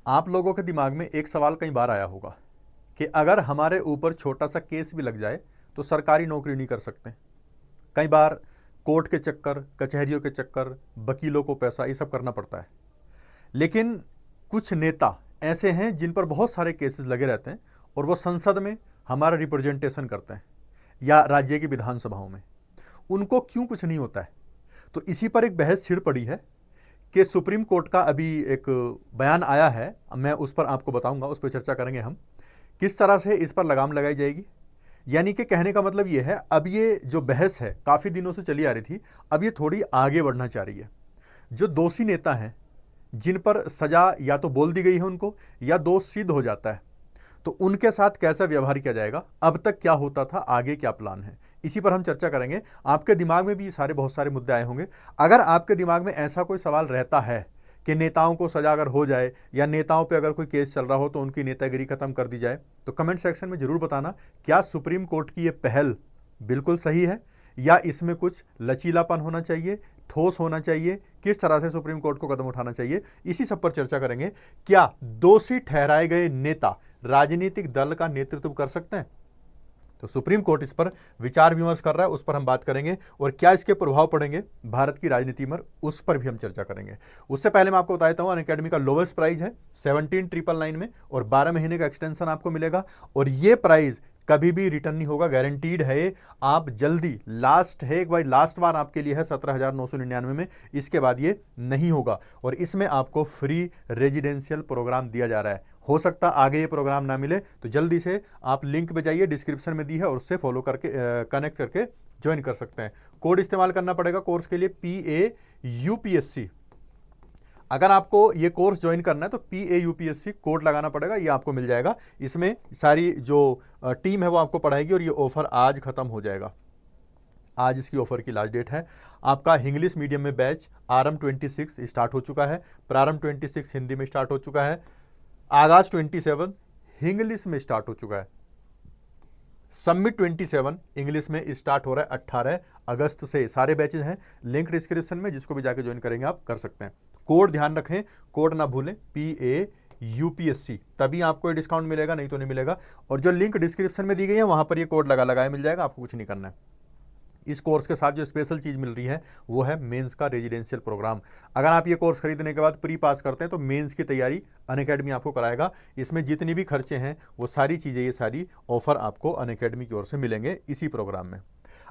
आप लोगों के दिमाग में एक सवाल कई बार आया होगा कि अगर हमारे ऊपर छोटा सा केस भी लग जाए तो सरकारी नौकरी नहीं कर सकते। कई बार कोर्ट के चक्कर, कचहरियों के चक्कर, वकीलों को पैसा, ये सब करना पड़ता है। लेकिन कुछ नेता ऐसे हैं जिन पर बहुत सारे केसेस लगे रहते हैं और वो संसद में हमारा रिप्रेजेंटेशन करते हैं या राज्य की विधानसभाओं में, उनको क्यों कुछ नहीं होता है। तो इसी पर एक बहस छिड़ पड़ी है कि सुप्रीम कोर्ट का अभी एक बयान आया है, मैं उस पर आपको बताऊंगा, उस पर चर्चा करेंगे हम, किस तरह से इस पर लगाम लगाई जाएगी। यानी कि कहने का मतलब ये है, अब ये जो बहस है काफ़ी दिनों से चली आ रही थी, अब ये थोड़ी आगे बढ़ना चाह रही है। जो दोषी नेता हैं, जिन पर सजा या तो बोल दी गई है उनको या दोष सिद्ध हो जाता है, तो उनके साथ कैसा व्यवहार किया जाएगा, अब तक क्या होता था, आगे क्या प्लान है, इसी पर हम चर्चा करेंगे। आपके दिमाग में भी सारे बहुत सारे मुद्दे आए होंगे। अगर आपके दिमाग में ऐसा कोई सवाल रहता है कि नेताओं को सजा अगर हो जाए या नेताओं पे अगर कोई केस चल रहा हो तो उनकी नेतागिरी खत्म कर दी जाए, तो कमेंट सेक्शन में जरूर बताना, क्या सुप्रीम कोर्ट की ये पहल बिल्कुल सही है या इसमें कुछ लचीलापन होना चाहिए, ठोस होना चाहिए, किस तरह से सुप्रीम कोर्ट को कदम उठाना चाहिए, इसी सब पर चर्चा करेंगे। क्या दोषी ठहराए गए नेता राजनीतिक दल का नेतृत्व कर सकते हैं? तो सुप्रीम कोर्ट इस पर विचार विमर्श कर रहा है, उस पर हम बात करेंगे और क्या इसके प्रभाव पड़ेंगे भारत की राजनीति में, उस पर भी हम चर्चा करेंगे। उससे पहले मैं आपको बता देता हूं, अनअकैडमी का लोवेस्ट प्राइस है 17,999 में और 12 महीने का एक्सटेंशन आपको मिलेगा और ये प्राइस कभी भी रिटर्न नहीं होगा, गारंटीड है। आप जल्दी, लास्ट है एक बार, लास्ट बार आपके लिए है 17,999 में, इसके बाद ये नहीं होगा। और इसमें आपको फ्री रेजिडेंशियल प्रोग्राम दिया जा रहा है। हो सकता आगे ये प्रोग्राम ना मिले, तो जल्दी से आप लिंक पे जाइए, डिस्क्रिप्शन में दी है, और उससे फॉलो करके कनेक्ट करके ज्वाइन कर सकते हैं। कोड इस्तेमाल करना पड़ेगा कोर्स के लिए PAUPSC। अगर आपको ये कोर्स ज्वाइन करना है तो PAUPSC कोड लगाना पड़ेगा, ये आपको मिल जाएगा। इसमें सारी जो टीम है वो आपको पढ़ाएगी और ये ऑफर आज खत्म हो जाएगा। आज इसकी ऑफर की लास्ट डेट है। आपका इंग्लिश मीडियम में बैच आरंभ 26 स्टार्ट हो चुका है, प्रारंभ 26 हिंदी में स्टार्ट हो चुका है, आगाज 27 इंग्लिश में स्टार्ट हो चुका है, सबमिट 27 इंग्लिश में स्टार्ट हो रहा है 18 अगस्त से। सारे बैचेज हैं, लिंक डिस्क्रिप्शन में, जिसको भी जाके ज्वाइन करेंगे आप कर सकते हैं। कोड ध्यान रखें, कोड ना भूलें, PAUPSC, तभी आपको ये डिस्काउंट मिलेगा, नहीं तो नहीं मिलेगा। और जो लिंक डिस्क्रिप्शन में दी गई है वहां पर ये कोड लगाए मिल जाएगा, आपको कुछ नहीं करना है। इस कोर्स के साथ जो स्पेशल चीज़ मिल रही है वो है मेंस का रेजिडेंशियल प्रोग्राम। अगर आप ये कोर्स खरीदने के बाद प्री पास करते हैं तो मेंस की तैयारी अनअकैडमी आपको कराएगा। इसमें जितनी भी खर्चे हैं वो सारी चीज़ें, ये सारी ऑफर आपको अनअकैडमी की ओर से मिलेंगे इसी प्रोग्राम में।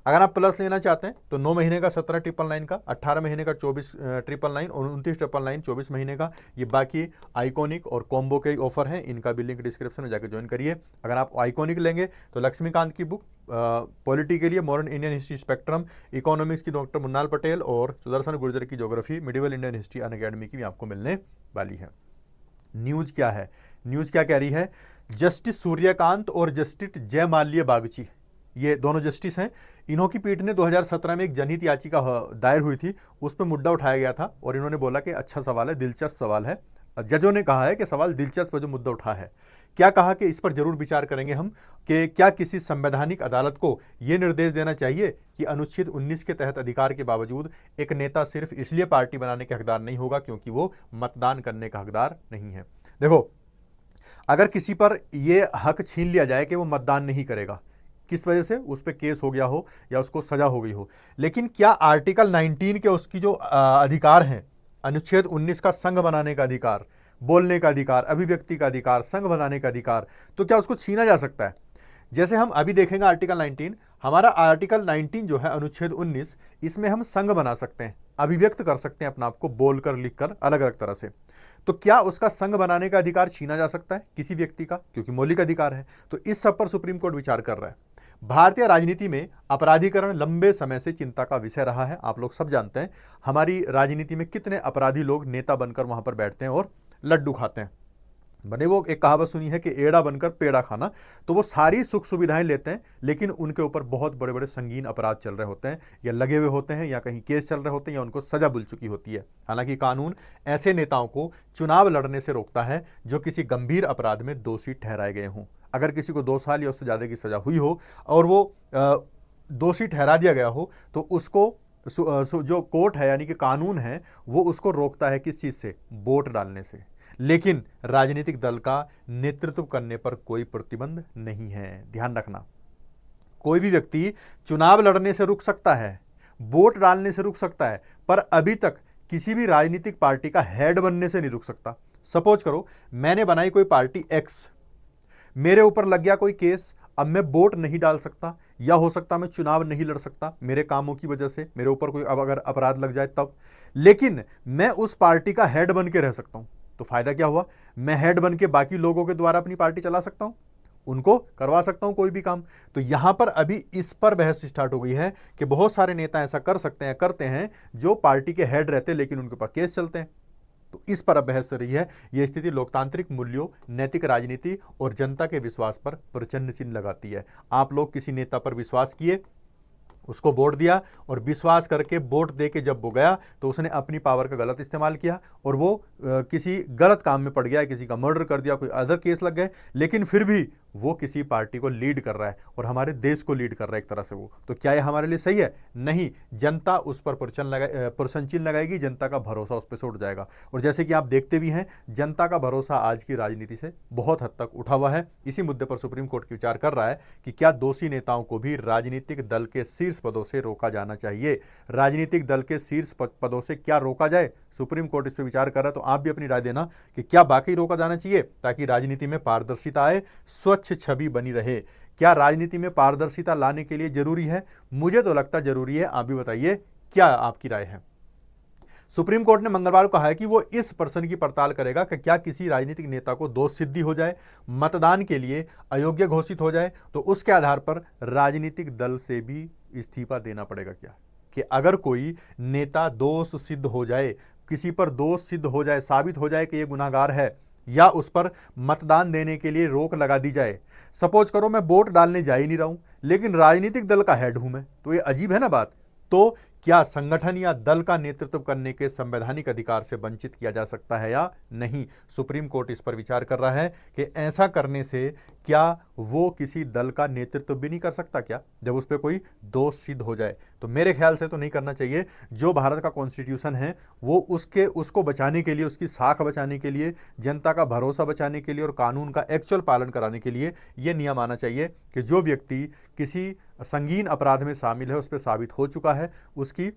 अगर आप प्लस लेना चाहते हैं तो 9 महीने का 17,999 का, 18 महीने का 24,999 और 29,999 24 महीने का। ये बाकी आइकॉनिक और कॉम्बो के ऑफर हैं, इनका भी लिंक डिस्क्रिप्शन में जाकर ज्वाइन करिए। अगर आप आइकॉनिक लेंगे तो लक्ष्मीकांत की बुक पॉलिटी के लिए modern Indian history spectrum, economics की डॉक्टर मुन्नाल पटेल और सुदर्शन गुर्जर की geography medieval Indian history Unacademy की भी आपको मिलने वाली है। न्यूज़ क्या है, न्यूज़ क्या कह रही है? जस्टिस सूर्यकांत और जस्टिस जयमाल्य बागची, ये दोनों जस्टिस हैं, इन्हों की पीठ ने 2017 में एक जनहित याचिका दायर हुई थी, उस पर मुद्दा उठाया गया था और इन्होंने बोला कि अच्छा सवाल है, दिलचस्प सवाल है। जजों ने कहा है कि सवाल दिलचस्प है जो मुद्दा उठा है। क्या कहा कि इस पर जरूर विचार करेंगे हम कि क्या किसी संवैधानिक अदालत को यह निर्देश देना चाहिए कि अनुच्छेद 19 के तहत अधिकार के बावजूद एक नेता सिर्फ इसलिए पार्टी बनाने के हकदार नहीं होगा क्योंकि वो मतदान करने का हकदार नहीं है। देखो, अगर किसी पर यह हक छीन लिया जाए कि वो मतदान नहीं करेगा, किस वजह से, उस पर केस हो गया हो या उसको सजा हो गई हो, लेकिन क्या आर्टिकल 19 के उसकी जो अधिकार हैं, अनुच्छेद 19 का संघ बनाने का अधिकार, बोलने का अधिकार, अभिव्यक्ति का अधिकार, संघ बनाने का अधिकार, तो क्या उसको छीना जा सकता है? जैसे हम अभी देखेंगे आर्टिकल 19, हमारा आर्टिकल 19 जो है अनुच्छेद 19, इसमें हम संघ बना सकते हैं, अभिव्यक्त कर सकते हैं अपना आपको, बोलकर, लिखकर, अलग अलग तरह से। तो क्या उसका संघ बनाने का अधिकार छीना जा सकता है किसी व्यक्ति का? क्योंकि मौलिक अधिकार है। तो इस सब पर सुप्रीम कोर्ट विचार कर रहा है। भारतीय राजनीति में अपराधीकरण लंबे समय से चिंता का विषय रहा है। आप लोग सब जानते हैं हमारी राजनीति में कितने अपराधी लोग नेता बनकर वहां पर बैठते हैं और लड्डू खाते हैं। बने वो एक कहावत सुनी है कि एड़ा बनकर पेड़ा खाना। तो वो सारी सुख सुविधाएं लेते हैं, लेकिन उनके ऊपर बहुत बड़े बड़े संगीन अपराध चल रहे होते हैं, या लगे हुए होते हैं, या कहीं केस चल रहे होते हैं, या उनको सजा मिल चुकी होती है। हालांकि कानून ऐसे नेताओं को चुनाव लड़ने से रोकता है जो किसी गंभीर अपराध में दोषी ठहराए गए हों। अगर किसी को 2 साल या उससे ज़्यादा की सजा हुई हो और वो दोषी ठहरा दिया गया हो, तो उसको जो कोर्ट है यानी कि कानून है वो उसको रोकता है किस चीज़ से? वोट डालने से। लेकिन राजनीतिक दल का नेतृत्व करने पर कोई प्रतिबंध नहीं है। ध्यान रखना, कोई भी व्यक्ति चुनाव लड़ने से रुक सकता है, वोट डालने से रुक सकता है, पर अभी तक किसी भी राजनीतिक पार्टी का हेड बनने से नहीं रुक सकता। सपोज करो मैंने बनाई कोई पार्टी एक्स, मेरे ऊपर लग गया कोई केस, अब मैं वोट नहीं डाल सकता, या हो सकता मैं चुनाव नहीं लड़ सकता मेरे कामों की वजह से, मेरे ऊपर कोई अब अगर अपराध लग जाए तब, लेकिन मैं उस पार्टी का हेड बन के रह सकता हूं। तो फायदा क्या हुआ, मैं हेड बन के बाकी लोगों के द्वारा अपनी पार्टी चला सकता हूं, उनको करवा सकता हूं कोई भी काम। तो यहां पर अभी इस पर बहस स्टार्ट हो गई है कि बहुत सारे नेता ऐसा कर सकते हैं, करते हैं, जो पार्टी के हेड रहते हैं लेकिन उनके ऊपर केस चलते हैं। तो इस पर अब बहस हो रही है। यह स्थिति लोकतांत्रिक मूल्यों, नैतिक राजनीति और जनता के विश्वास पर प्रचंड चिन्ह लगाती है। आप लोग किसी नेता पर विश्वास किए, उसको वोट दिया, और विश्वास करके वोट दे के जब वो गया तो उसने अपनी पावर का गलत इस्तेमाल किया और वो किसी गलत काम में पड़ गया, किसी का मर्डर कर दिया, कोई अदर केस लग गए, लेकिन फिर भी वो किसी पार्टी को लीड कर रहा है और हमारे देश को लीड कर रहा है एक तरह से वो। तो क्या ये हमारे लिए सही है? नहीं। जनता उस पर प्रश्न चिन्ह लगाएगी, जनता का भरोसा उस पर से उठ जाएगा। और जैसे कि आप देखते भी हैं, जनता का भरोसा आज की राजनीति से बहुत हद तक उठा हुआ है। इसी मुद्दे पर सुप्रीम कोर्ट विचार कर रहा है कि क्या दोषी नेताओं को भी राजनीतिक दल के शीर्ष पदों से रोका जाना चाहिए। राजनीतिक दल के शीर्ष पदों से क्या रोका जाए, सुप्रीम कोर्ट इस पर विचार कर रहा है। तो आप भी अपनी राय देना कि क्या वाकई रोका जाना चाहिए, ताकि राजनीति में पारदर्शिता आए, स्वच्छ छवि बनी रहे। क्या राजनीति में पारदर्शिता लाने के लिए जरूरी है? मुझे तो लगता जरूरी है, आप भी बताइए क्या आपकी राय है। सुप्रीम कोर्ट ने मंगलवार को कहा है कि वो इस प्रश्न की पड़ताल करेगा कि क्या किसी राजनीतिक नेता को दोष सिद्धि हो जाए, मतदान के लिए अयोग्य घोषित हो जाए, तो उसके आधार पर राजनीतिक दल से भी इस्तीफा देना पड़ेगा क्या। कि अगर कोई नेता दोष सिद्ध हो जाए, किसी पर दोष सिद्ध हो जाए, साबित हो जाए कि ये गुनाहगार है, या उस पर मतदान देने के लिए रोक लगा दी जाए। सपोज करो मैं वोट डालने जा ही नहीं रहा हूं, लेकिन राजनीतिक दल का हेड हूं मैं, तो ये अजीब है ना बात। तो क्या संगठन या दल का नेतृत्व करने के संवैधानिक अधिकार से वंचित किया जा सकता है या नहीं? सुप्रीम कोर्ट इस पर विचार कर रहा है कि ऐसा करने से क्या वो किसी दल का नेतृत्व भी नहीं कर सकता क्या, जब उस पर कोई दोष सिद्ध हो जाए। तो मेरे ख्याल से तो नहीं करना चाहिए। जो भारत का कॉन्स्टिट्यूशन है वो उसको बचाने के लिए, उसकी साख बचाने के लिए, जनता का भरोसा बचाने के लिए और कानून का एक्चुअल पालन कराने के लिए ये नियम आना चाहिए कि जो व्यक्ति किसी संगीन अपराध में शामिल है, उस पर साबित हो चुका है, उसकी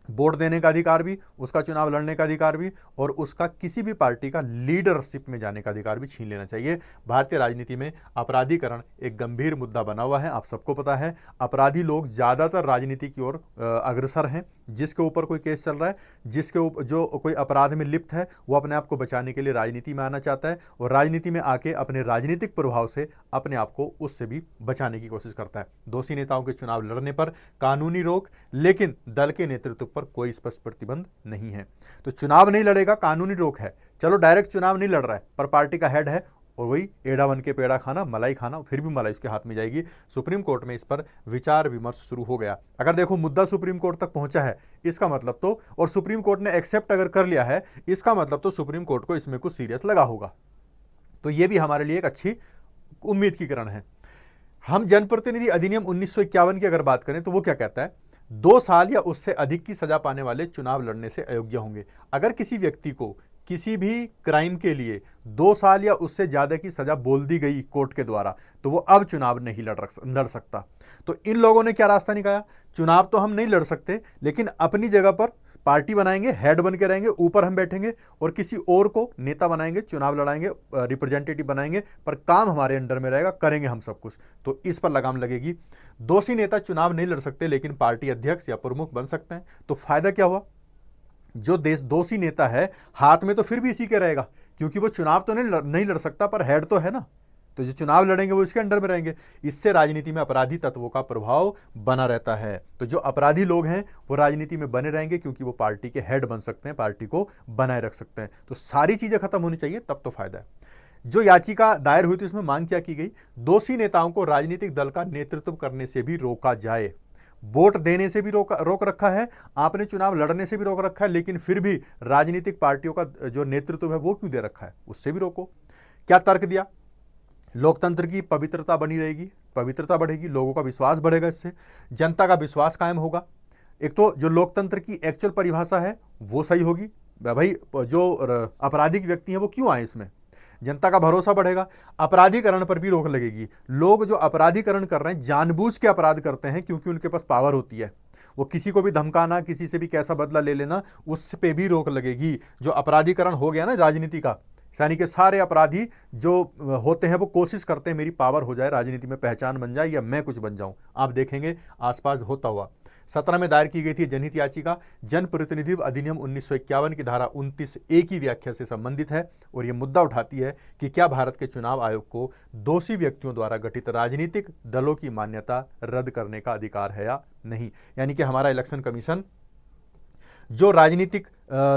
वोट देने का अधिकार भी, उसका चुनाव लड़ने का अधिकार भी, और उसका किसी भी पार्टी का लीडरशिप में जाने का अधिकार भी छीन लेना चाहिए। भारतीय राजनीति में अपराधीकरण एक गंभीर मुद्दा बना हुआ है, आप सबको पता है। अपराधी लोग ज्यादातर राजनीति की ओर अग्रसर हैं। जिसके ऊपर कोई केस चल रहा है, जिसके ऊपर जो कोई अपराध में लिप्त है, वो अपने आप को बचाने के लिए राजनीति में आना चाहता है, और राजनीति में आके अपने राजनीतिक प्रभाव से अपने आप को उससे भी बचाने की कोशिश करता है। दोषी नेताओं के चुनाव लड़ने पर कानूनी रोक, लेकिन दल के नेतृत्व पर कोई स्पष्ट प्रतिबंध नहीं है। तो चुनाव नहीं लड़ेगा, कानूनी रोक है, चलो डायरेक्ट चुनाव नहीं लड़ रहा है, पर पार्टी का हेड है, और वही एड़ा बन के पेड़ा खाना, मलाई खाना, फिर भी मलाई उसके हाथ में जाएगी। सुप्रीम कोर्ट में इस पर विचार विमर्श शुरू हो गया। अगर देखो मुद्दा सुप्रीम कोर्ट तक पहुंचा है, इसका मतलब तो, और सुप्रीम कोर्ट ने एक्सेप्ट अगर कर लिया है, इसका मतलब तो सुप्रीम कोर्ट को इसमें कुछ सीरियस लगा होगा। तो ये भी हमारे लिए एक अच्छी उम्मीद की किरण है। हम जनप्रतिनिधि अधिनियम 1951 की अगर बात करें तो वो क्या कहता है, 2 साल या उससे अधिक की सजा पाने वाले चुनाव लड़ने से अयोग्य होंगे। अगर किसी व्यक्ति को किसी भी क्राइम के लिए 2 साल या उससे ज्यादा की सजा बोल दी गई कोर्ट के द्वारा, तो वो अब चुनाव नहीं लड़ सकता। तो इन लोगों ने क्या रास्ता निकाला, चुनाव तो हम नहीं लड़ सकते, लेकिन अपनी जगह पर पार्टी बनाएंगे, हेड बन के रहेंगे, ऊपर हम बैठेंगे, और किसी और को नेता बनाएंगे, चुनाव लड़ाएंगे, रिप्रेजेंटेटिव बनाएंगे, पर काम हमारे अंडर में रहेगा, करेंगे हम सब कुछ। तो इस पर लगाम लगेगी। दोषी नेता चुनाव नहीं लड़ सकते, लेकिन पार्टी अध्यक्ष या प्रमुख बन सकते हैं। तो फायदा क्या हुआ, जो दोषी नेता है हाथ में तो फिर भी इसी के रहेगा, क्योंकि वो चुनाव तो नहीं लड़ सकता, पर हेड तो है ना, तो जो चुनाव लड़ेंगे वो इसके अंडर में रहेंगे। इससे राजनीति में अपराधी तत्वों का प्रभाव बना रहता है। तो जो अपराधी लोग हैं वो राजनीति में बने रहेंगे, क्योंकि वो पार्टी के हेड बन सकते हैं, पार्टी को बनाए रख सकते हैं। तो सारी चीजें खत्म होनी चाहिए, तब तो फायदा है। जो याचिका दायर हुई थी उसमें मांग क्या की गई, दोषी नेताओं को राजनीतिक दल का नेतृत्व करने से भी रोका जाए। वोट देने से भी रोक रखा है, आपने चुनाव लड़ने से भी रोक रखा है, लेकिन फिर भी राजनीतिक पार्टियों का जो नेतृत्व है वो क्यों दे रखा है, उससे भी रोको। क्या तर्क दिया, लोकतंत्र की पवित्रता बनी रहेगी, पवित्रता बढ़ेगी, लोगों का विश्वास बढ़ेगा, इससे जनता का विश्वास कायम होगा। एक तो जो लोकतंत्र की एक्चुअल परिभाषा है वो सही होगी, भाई जो आपराधिक व्यक्ति हैं वो क्यों आए इसमें, जनता का भरोसा बढ़ेगा, अपराधीकरण पर भी रोक लगेगी। लोग जो अपराधीकरण कर रहे हैं जानबूझ के अपराध करते हैं क्योंकि उनके पास पावर होती है, वो किसी को भी धमकाना, किसी से भी कैसा बदला ले लेना, उस पे भी रोक लगेगी। जो अपराधीकरण हो गया ना राजनीति का, यानी कि सारे अपराधी जो होते हैं वो कोशिश करते हैं मेरी पावर हो जाए, राजनीति में पहचान बन जाए या मैं कुछ बन जाऊं। आप देखेंगे आसपास होता हुआ। 17 में दायर की गई थी जनहित याचिका, जनप्रतिनिधि अधिनियम 1951 की धारा 29A की व्याख्या से संबंधित है और यह मुद्दा उठाती है कि क्या भारत के चुनाव आयोग को दोषी व्यक्तियों द्वारा गठित राजनीतिक दलों की मान्यता रद्द करने का अधिकार है या नहीं। यानी कि हमारा इलेक्शन कमीशन जो राजनीतिक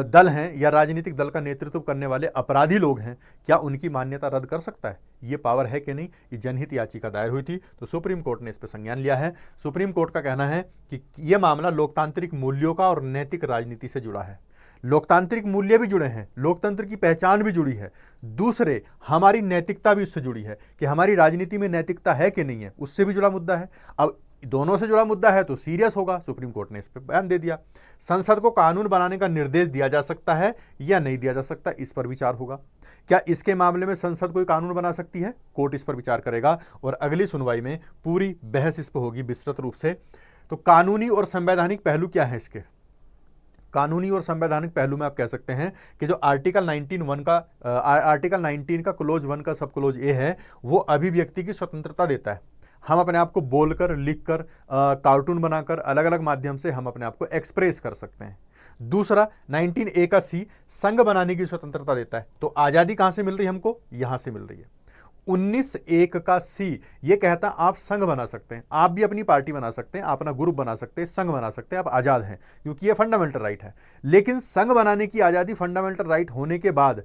दल हैं या राजनीतिक दल का नेतृत्व करने वाले अपराधी लोग हैं, क्या उनकी मान्यता रद्द कर सकता है, ये पावर है कि नहीं। ये जनहित याचिका दायर हुई थी तो सुप्रीम कोर्ट ने इस पर संज्ञान लिया है। सुप्रीम कोर्ट का कहना है कि यह मामला लोकतांत्रिक मूल्यों का और नैतिक राजनीति से जुड़ा है। लोकतांत्रिक मूल्य भी जुड़े हैं, लोकतंत्र की पहचान भी जुड़ी है, दूसरे हमारी नैतिकता भी उससे जुड़ी है कि हमारी राजनीति में नैतिकता है कि नहीं है, उससे भी जुड़ा मुद्दा है। अब दोनों से जुड़ा मुद्दा है तो सीरियस होगा। सुप्रीम कोर्ट ने इस पर बयान दे दिया। संसद को कानून बनाने का निर्देश दिया जा सकता है या नहीं दिया जा सकता, इस पर विचार होगा। क्या इसके मामले में संसद कोई कानून बना सकती है, कोर्ट इस पर विचार करेगा और अगली सुनवाई में पूरी बहस इस पर होगी विस्तृत रूप से। तो कानूनी और संवैधानिक पहलू क्या है इसके, कानूनी और संवैधानिक पहलू में आप कह सकते हैं कि जो आर्टिकल 19 का क्लोज 1 का सब क्लोज ए है वो अभिव्यक्ति की स्वतंत्रता देता है। हम अपने आप को बोलकर, लिखकर, कार्टून बनाकर, अलग अलग माध्यम से हम अपने आप को एक्सप्रेस कर सकते हैं। दूसरा 19A का सी संघ बनाने की स्वतंत्रता देता है। तो आजादी कहां से मिल रही है हमको, यहां से मिल रही है। 19(1) का सी ये कहता है आप संघ बना सकते हैं, आप भी अपनी पार्टी बना सकते हैं, आप अपना ग्रुप बना सकते हैं, संघ बना सकते हैं, आप आजाद हैं क्योंकि ये फंडामेंटल राइट है। लेकिन संघ बनाने की आजादी फंडामेंटल राइट होने के बाद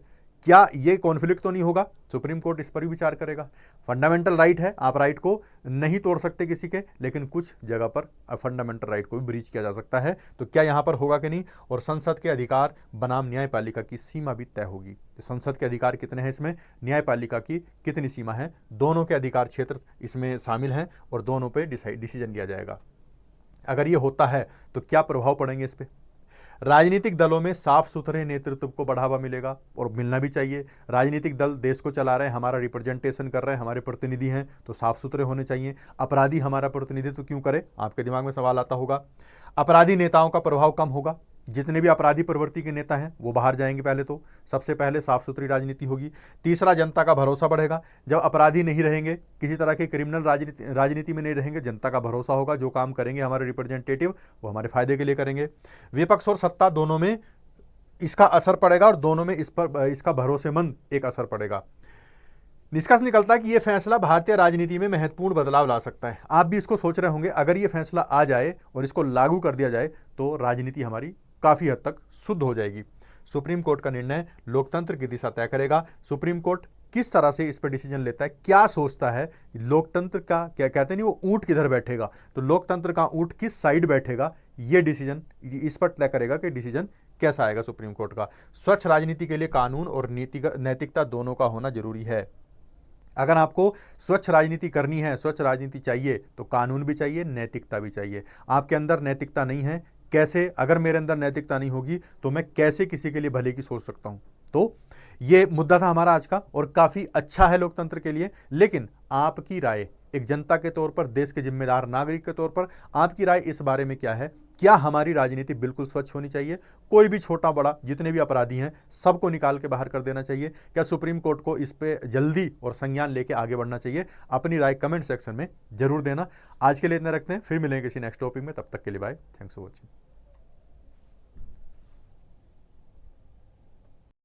क्या ये कॉन्फ्लिक्ट तो नहीं होगा, सुप्रीम कोर्ट इस पर भी विचार करेगा। फंडामेंटल राइट है, आप राइट को नहीं तोड़ सकते किसी के, लेकिन कुछ जगह पर फंडामेंटल राइट को भी ब्रीच किया जा सकता है, तो क्या यहां पर होगा कि नहीं। और संसद के अधिकार बनाम न्यायपालिका की सीमा भी तय होगी। तो संसद के अधिकार कितने हैं इसमें, न्यायपालिका की कितनी सीमा है, दोनों के अधिकार क्षेत्र इसमें शामिल हैं और दोनों पे डिसीजन लिया जाएगा। अगर ये होता है तो क्या प्रभाव पड़ेंगे इस पर। राजनीतिक दलों में साफ सुथरे नेतृत्व को बढ़ावा मिलेगा और मिलना भी चाहिए। राजनीतिक दल देश को चला रहे हैं, हमारा रिप्रेजेंटेशन कर रहे हैं, हमारे प्रतिनिधि हैं, तो साफ सुथरे होने चाहिए। अपराधी हमारा प्रतिनिधित्व क्यों करे, आपके दिमाग में सवाल आता होगा। अपराधी नेताओं का प्रभाव कम होगा, जितने भी अपराधी प्रवृत्ति के नेता हैं वो बाहर जाएंगे। पहले तो सबसे पहले साफ सुथरी राजनीति होगी। तीसरा, जनता का भरोसा बढ़ेगा। जब अपराधी नहीं रहेंगे, किसी तरह के क्रिमिनल राजनीति में नहीं रहेंगे, जनता का भरोसा होगा। जो काम करेंगे हमारे रिप्रेजेंटेटिव वो हमारे फायदे के लिए करेंगे। विपक्ष और सत्ता दोनों में इसका असर पड़ेगा और दोनों में इस पर इसका भरोसेमंद एक असर पड़ेगा। निष्कर्ष निकलता है कि यह फैसला भारतीय राजनीति में महत्वपूर्ण बदलाव ला सकता है। आप भी इसको सोच रहे होंगे, अगर यह फैसला आ जाए और इसको लागू कर दिया जाए तो राजनीति हमारी काफी हद तक शुद्ध हो जाएगी। सुप्रीम कोर्ट का निर्णय लोकतंत्र की दिशा तय करेगा। सुप्रीम कोर्ट किस तरह से इस पर डिसीजन लेता है, क्या सोचता है, लोकतंत्र का क्या कहते नहीं, वो ऊंट किधर बैठेगा, तो लोकतंत्र का ऊंट किस साइड बैठेगा, ये डिसीजन इस पर तय करेगा कि डिसीजन कैसा आएगा सुप्रीम कोर्ट का। स्वच्छ राजनीति के लिए कानून और नैतिकता दोनों का होना जरूरी है। अगर आपको स्वच्छ राजनीति करनी है, स्वच्छ राजनीति चाहिए, तो कानून भी चाहिए, नैतिकता भी चाहिए। आपके अंदर नैतिकता नहीं है, कैसे, अगर मेरे अंदर नैतिकता नहीं होगी तो मैं कैसे किसी के लिए भले की सोच सकता हूं। तो ये मुद्दा था हमारा आज का और काफी अच्छा है लोकतंत्र के लिए। लेकिन आपकी राय एक जनता के तौर पर, देश के जिम्मेदार नागरिक के तौर पर, आपकी राय इस बारे में क्या है। क्या हमारी राजनीति बिल्कुल स्वच्छ होनी चाहिए, कोई भी छोटा बड़ा जितने भी अपराधी हैं सबको निकाल के बाहर कर देना चाहिए, क्या सुप्रीम कोर्ट को इस पे जल्दी और संज्ञान लेके आगे बढ़ना चाहिए। अपनी राय कमेंट सेक्शन में जरूर देना। आज के लिए इतना रखते हैं, फिर मिलेंगे किसी नेक्स्ट टॉपिक में, तब तक के लिए बाय, थैंक्स फॉर वॉचिंग।